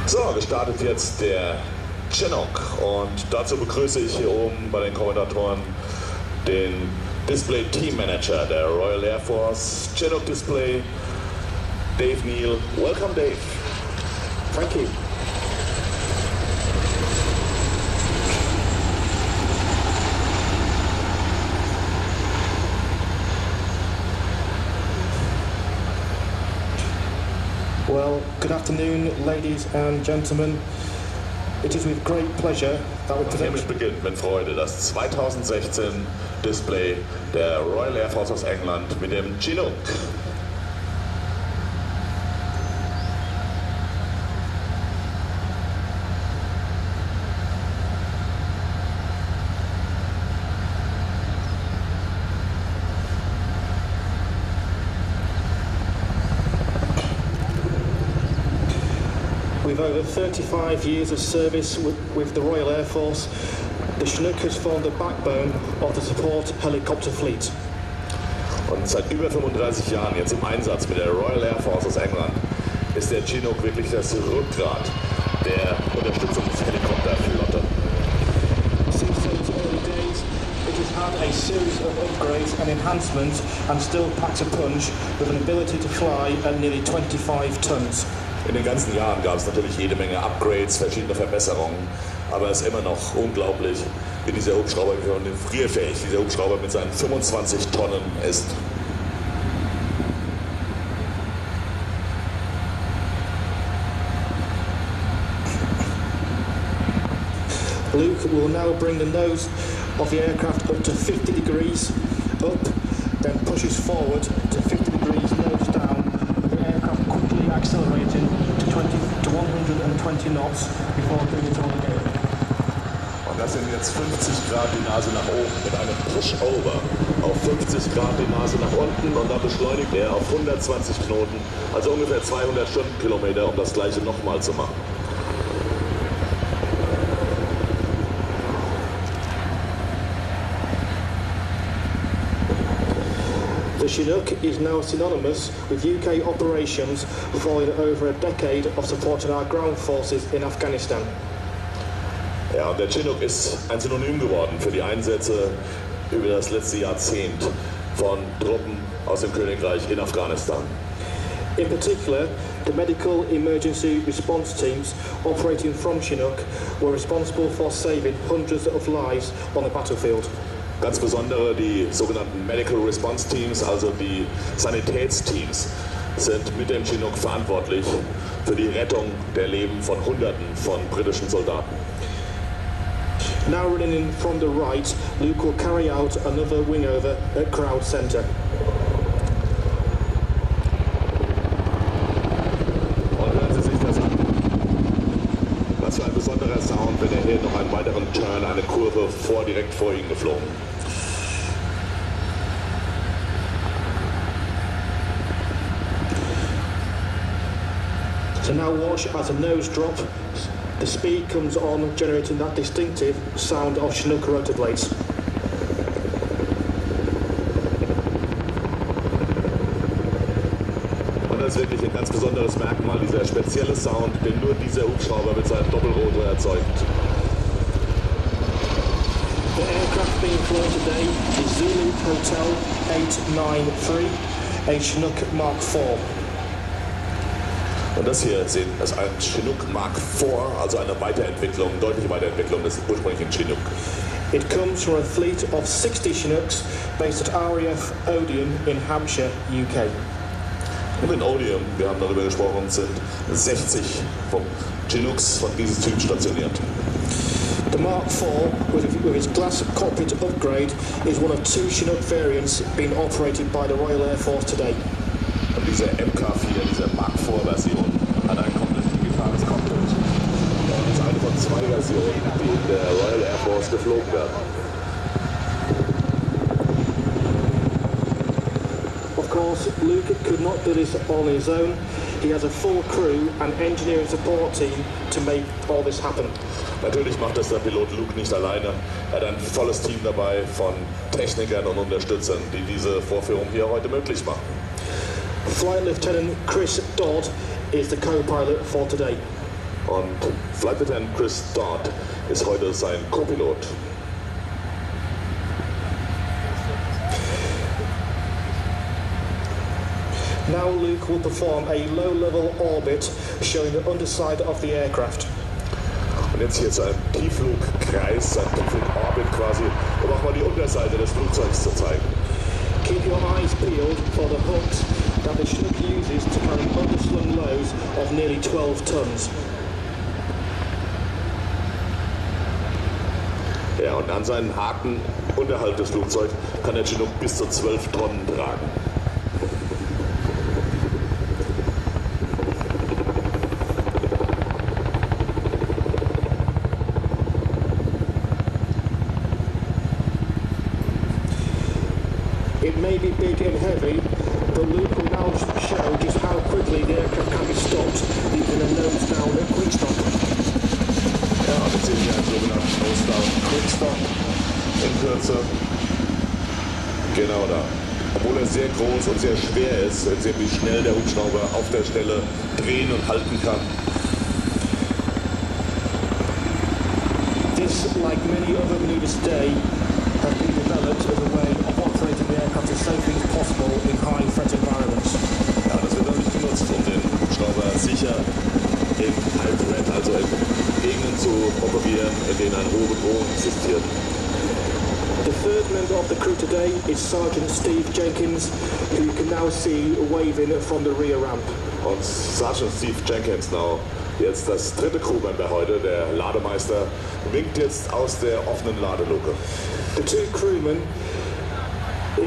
So, gestartet jetzt der Chinook und dazu begrüße ich hier oben bei den Kommentatoren den Display Team Manager der Royal Air Force Chinook Display, Dave Neal. Welcome, Dave. Thank you. Well, good afternoon, ladies and gentlemen. It is with great pleasure that we present. Hiermit beginnt mit Freude das 2016 Display der Royal Air Force aus England mit dem Chinook. With over 35 years of service with the Royal Air Force, the Chinook has formed the backbone of the support helicopter fleet. Und seit über 35 Jahren jetzt im Einsatz mit der Royal Air Force aus England ist der Chinook wirklich das Rückgrat der Unterstützungshelikopterflotte. Since those early days, it has had a series of upgrades and enhancements and still packs a punch with an ability to fly at nearly 25 tons. In den ganzen Jahren gab es natürlich jede Menge Upgrades, verschiedene Verbesserungen, aber es ist immer noch unglaublich, wie dieser Hubschrauber, wie manövrierfähig dieser Hubschrauber mit seinen 25 Tonnen ist. Luke will now bring the nose of the aircraft up to 50 degrees up, then pushes forward to 50 degrees nose down, with the aircraft quickly accelerating to 120 knots before doing it all again. Und das sind jetzt 50 Grad die Nase nach oben mit einem Pushover auf 50 Grad die Nase nach unten und dann beschleunigt er auf 120 Knoten, also ungefähr 200 Stundenkilometer, um das gleiche nochmal zu machen. The Chinook is now synonymous with UK operations following over a decade of supporting our ground forces in Afghanistan. Ja, und der Chinook ist ein Synonym geworden für die Einsätze über das letzte Jahrzehnt von Truppen aus dem Königreich in Afghanistan. In particular, the medical emergency response teams operating from Chinook were responsible for saving hundreds of lives on the battlefield. Ganz besondere die sogenannten Medical Response Teams, also die Sanitätsteams, sind mit dem Chinook verantwortlich für die Rettung der Leben von Hunderten von britischen Soldaten. Now running in from the right, Luke will carry out another wingover at Crowd Center. Und hören Sie sich das an. Was für ein besonderer Sound, wenn er hier noch einen weiteren Turn, eine Kurve direkt vor Ihnen geflogen. So now watch as a nose drop, the speed comes on, generating that distinctive sound of Chinook rotor blades. Und das ist wirklich ein ganz besonderes Merkmal, dieser spezielle Sound, den nur dieser Hubschrauber mit seinem Doppelrotor erzeugt. The aircraft being flown today is Zulu Hotel 893, a Chinook Mark IV. Und das hier ist ein Chinook Mark IV, also eine Weiterentwicklung, deutliche Weiterentwicklung des ursprünglichen Chinook. It comes from a fleet of 60 Chinooks based at RAF Odeon in Hampshire, UK. Und in Odeon, wir haben darüber gesprochen, sind 60 Chinooks von diesem Typ stationiert. The Mark IV, with its glass cockpit upgrade, is one of two Chinook variants being operated by the Royal Air Force today. Und diese MK4, diese Mark IV-Version, hat ein komplett digitales Cockpit. Und ist eine von zwei Versionen, die in der Royal Air Force geflogen werden. Of course, Luke could not do this on his own. He has a full crew and engineering support team to make all this happen. Natürlich macht das der Pilot Luke nicht alleine. Er hat ein volles Team dabei von Technikern und Unterstützern, die diese Vorführung hier heute möglich machen. Flight Lieutenant Chris Dodd is the co-pilot for today. Und Flight Lieutenant Chris Dodd ist heute sein Co-Pilot. Now Luke will perform a low-level orbit showing the underside of the aircraft. Und jetzt hier zu einem Tiefflugkreis, ein Tiefflugorbit quasi, um auch mal die Unterseite des Flugzeugs zu zeigen. Keep your eyes peeled for the hooks that the Chinook uses to carry underslung loads of nearly 12 tons. Ja, und an seinen Haken unterhalb des Flugzeugs kann der Chinook bis zu 12 Tonnen tragen. It may be big and heavy, but Luke will now show just how quickly the aircraft can be stopped using a nose down and quick stop. Ja, und jetzt sehen wir einen sogenannten Nose Down Quick Stop in Kürze. Genau da. Obwohl er sehr groß und sehr schwer ist, sehen wir, wie schnell der Hubschrauber auf der Stelle drehen und halten kann. This, like many other maneuvers today, has been developed as a way of operating the aircraft as safely as possible in high threat environments. Ja, das wird dadurch genutzt, um den Hubschrauber sicher in High Threat, also in Gegenden zu operieren, in denen eine hohe Bedrohung existiert. The third member of the crew today is Sergeant Steve Jenkins, who you can now see waving from the rear ramp. Und Sergeant Steve Jenkins, jetzt das dritte Crewmember heute, der Lademeister, winkt jetzt aus der offenen Ladeluke. The two crewmen,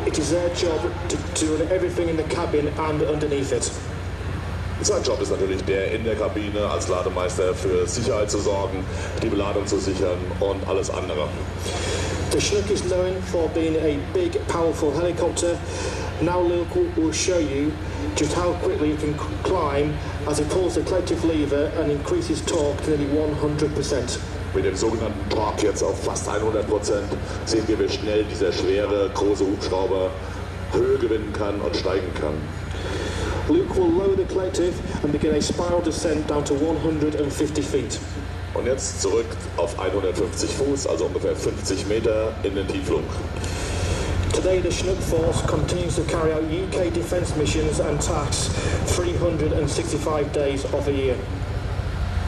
it is their job to run everything in the cabin and underneath it. Sein Job ist natürlich der, in der Kabine als Lademeister für Sicherheit zu sorgen, die Beladung zu sichern und alles andere. The Chinook is known for being a big, powerful helicopter. Now Luke will show you just how quickly it can climb as he pulls the collective lever and increases torque to nearly 100%. Mit dem sogenannten Torque jetzt auf fast 100% sehen wir, wie schnell dieser schwere, große Hubschrauber Höhe gewinnen kann und steigen kann. Luke will lower the collective and begin a spiral descent down to 150 feet. Und jetzt zurück auf 150 Fuß, also ungefähr 50 Meter in den Tiefflug. Today the Chinook Force continues to carry out UK defence missions and tasks 365 days of a year.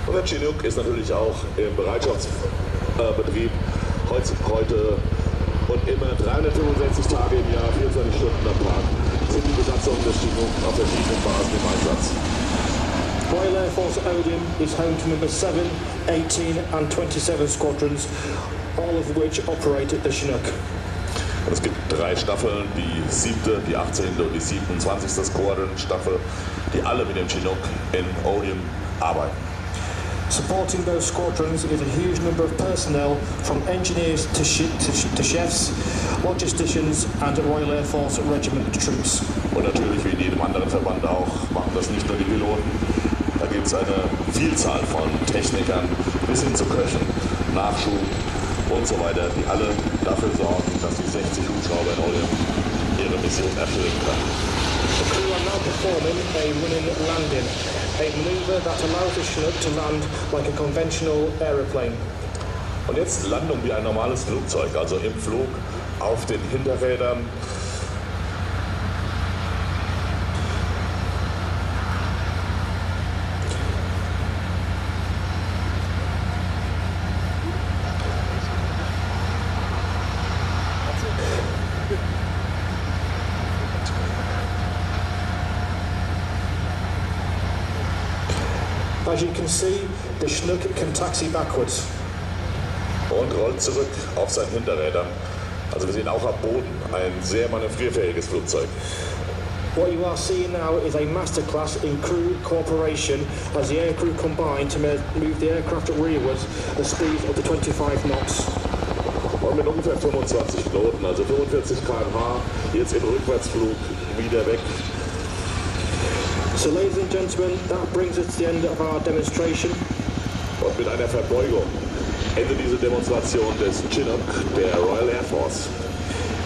Und der Chinook ist natürlich auch im Bereitschaftsbetrieb heute und immer 365 Tage im Jahr, 24 Stunden am Tag sind die Besatzung des Chinook auf verschiedenen Basen im Einsatz. Royal Air Force Odin is home to number 7, 18 and 27 squadrons, all of which operate at the Chinook. Und es gibt 3 Staffeln, die 7., die 18. und die 27. Squadron-Staffel, die alle mit dem Chinook in Odin arbeiten. Supporting those squadrons is a huge number of personnel, from engineers to chefs, logisticians and Royal Air Force Regiment troops. Und natürlich, wie in jedem anderen Verband auch, machen das nicht nur die Piloten. Da gibt es eine Vielzahl von Technikern bis hin zu Köchen, Nachschub und so weiter, die alle dafür sorgen, dass die 60 Hubschrauber in Odin ihre Mission erfüllen können. The crew are now performing a running landing, a maneuver that allows the Chinook to land like a conventional aeroplane. Und jetzt Landung wie ein normales Flugzeug, also im Flug auf den Hinterrädern. As you can see, the Chinook can taxi backwards. Und rollt zurück auf seinen Hinterrädern. Also wir sehen auch am Boden ein sehr manövrierfähiges Flugzeug. What you are seeing now is a masterclass in crew cooperation as the aircrew combine to move the aircraft rearwards at speeds up to 25 knots. Und mit ungefähr 25 Knoten, also 45 km/h, jetzt im Rückwärtsflug wieder weg. So ladies and gentlemen, that brings us to the end of our demonstration. Und mit einer Verbeugung endet diese Demonstration des Chinook der Royal Air Force.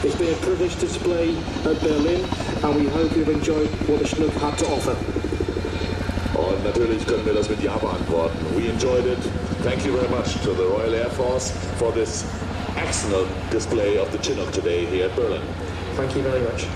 It's been a privilege to display at Berlin, and we hope you've enjoyed what the Chinook had to offer. Und natürlich können wir das mit Ja beantworten. We enjoyed it. Thank you very much to the Royal Air Force for this excellent display of the Chinook today here at Berlin. Thank you very much.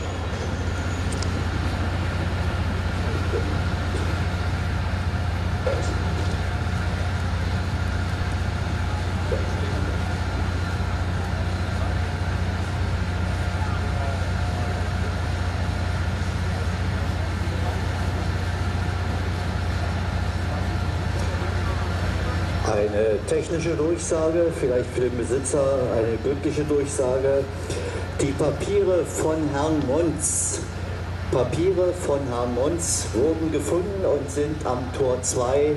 Eine technische Durchsage, vielleicht für den Besitzer eine glückliche Durchsage. Die Papiere von Herrn Mons wurden gefunden und sind am Tor 2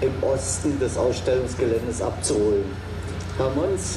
im Osten des Ausstellungsgeländes abzuholen. Herr Mons